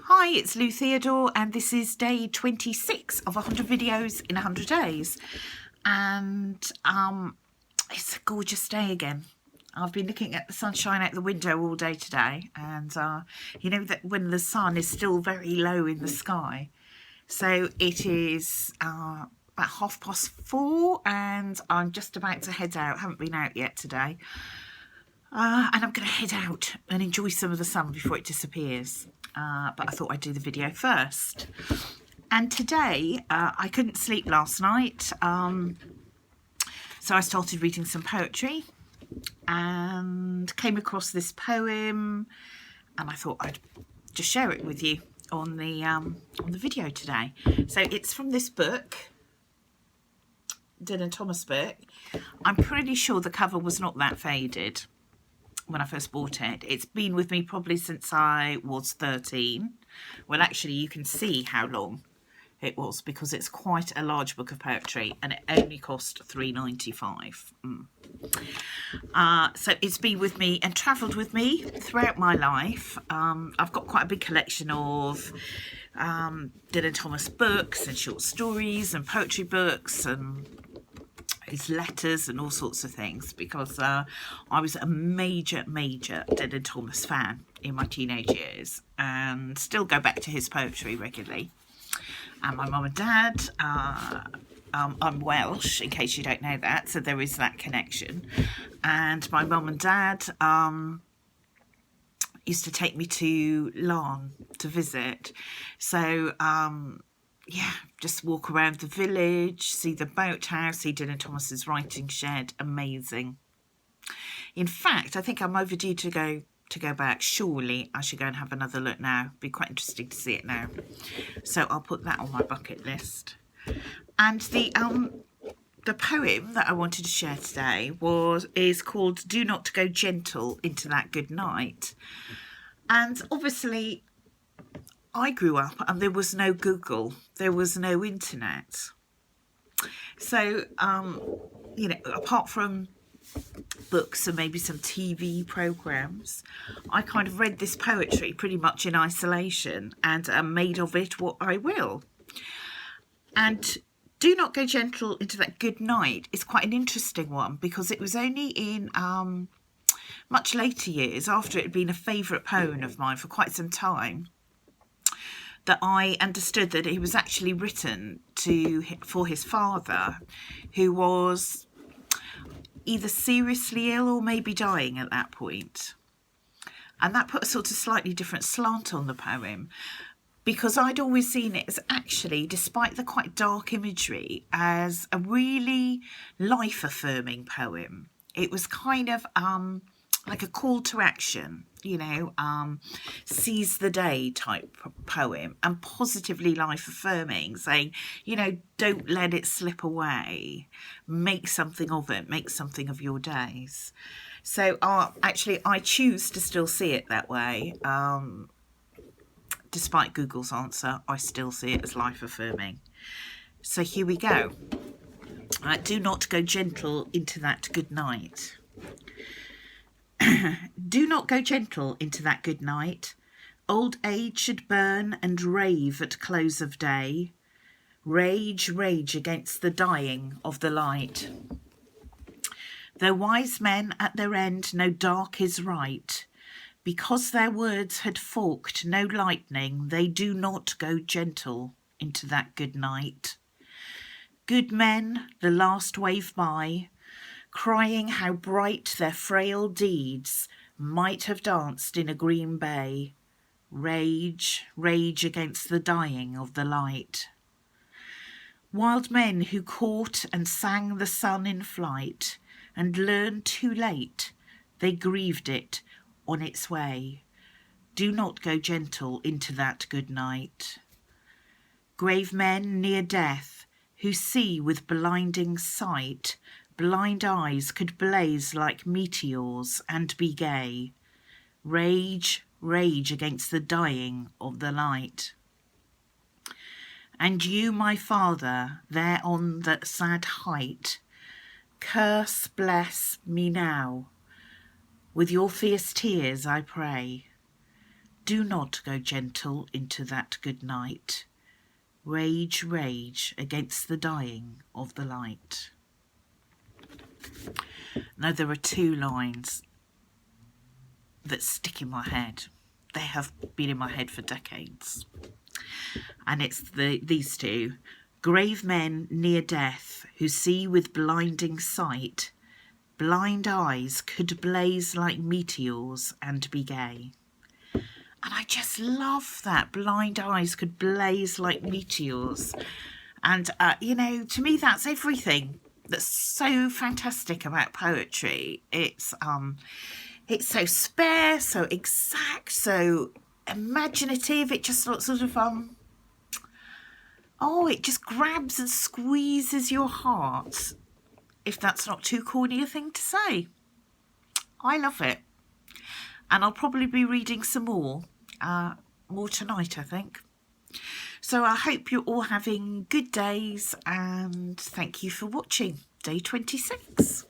Hi, it's Lou Theodore, and this is day 26 of 100 videos in 100 days. And it's a gorgeous day again. I've been looking at the sunshine out the window all day today, and you know that when the sun is still very low in the sky. So it is about 4:30, and I'm just about to head out. Haven't been out yet today. And I'm going to head out and enjoy some of the sun before it disappears. But I thought I'd do the video first. And today, I couldn't sleep last night. So I started reading some poetry and came across this poem. And I thought I'd just share it with you on the video today. So it's from this book, Dylan Thomas book. I'm pretty sure the cover was not that faded when I first bought it. It's been with me probably since I was 13. Well, actually, you can see how long it was because it's quite a large book of poetry and it only cost £3.95. So it's been with me and travelled with me throughout my life. I've got quite a big collection of Dylan Thomas books and short stories and poetry books and his letters and all sorts of things, because I was a major Dylan Thomas fan in my teenage years and still go back to his poetry regularly. And my mum and dad, I'm Welsh, in case you don't know that, so there is that connection. And my mum and dad used to take me to Larne to visit. So yeah, just walk around the village, see the boathouse, see Dylan Thomas's writing shed. Amazing. In fact, I think I'm overdue to go back. Surely I should go and have another look now. Be quite interesting to see it now. So I'll put that on my bucket list. And the poem that I wanted to share today is called "Do Not Go Gentle Into That Good Night." And obviously, I grew up and there was no Google, there was no internet. So, you know, apart from books and maybe some TV programmes, I kind of read this poetry pretty much in isolation and made of it what I will. And "Do Not Go Gentle Into That Good Night" is quite an interesting one because it was only in much later years, after it had been a favourite poem of mine for quite some time, that I understood that it was actually written for his father, who was either seriously ill or maybe dying at that point. And that put a sort of slightly different slant on the poem, because I'd always seen it as actually, despite the quite dark imagery, as a really life-affirming poem. It was kind of like a call to action, you know, seize the day type poem, and positively life-affirming, saying, you know, don't let it slip away, make something of it, make something of your days. So actually I choose to still see it that way. Despite Google's answer, I still see it as life-affirming. So here we go. Do not go gentle into that good night. Do not go gentle into that good night. Old age should burn and rave at close of day. Rage, rage against the dying of the light. Though wise men at their end know dark is right, because their words had forked no lightning, they do not go gentle into that good night. Good men, the last wave by, crying how bright their frail deeds might have danced in a green bay. Rage, rage against the dying of the light. Wild men who caught and sang the sun in flight, and learned too late they grieved it on its way. Do not go gentle into that good night. Grave men near death, who see with blinding sight, blind eyes could blaze like meteors and be gay. Rage, rage against the dying of the light. And you, my father, there on that sad height, curse, bless me now. With your fierce tears I pray. Do not go gentle into that good night. Rage, rage against the dying of the light. Now there are two lines that stick in my head. They have been in my head for decades. And it's these two. Grave men near death who see with blinding sight, blind eyes could blaze like meteors and be gay. And I just love that. Blind eyes could blaze like meteors. And, you know, to me, that's everything that's so fantastic about poetry. It's so spare, so exact, so imaginative. It just looks sort of, it just grabs and squeezes your heart, if that's not too corny a thing to say. I love it. And I'll probably be reading some more tonight, I think. So I hope you're all having good days, and thank you for watching day 26.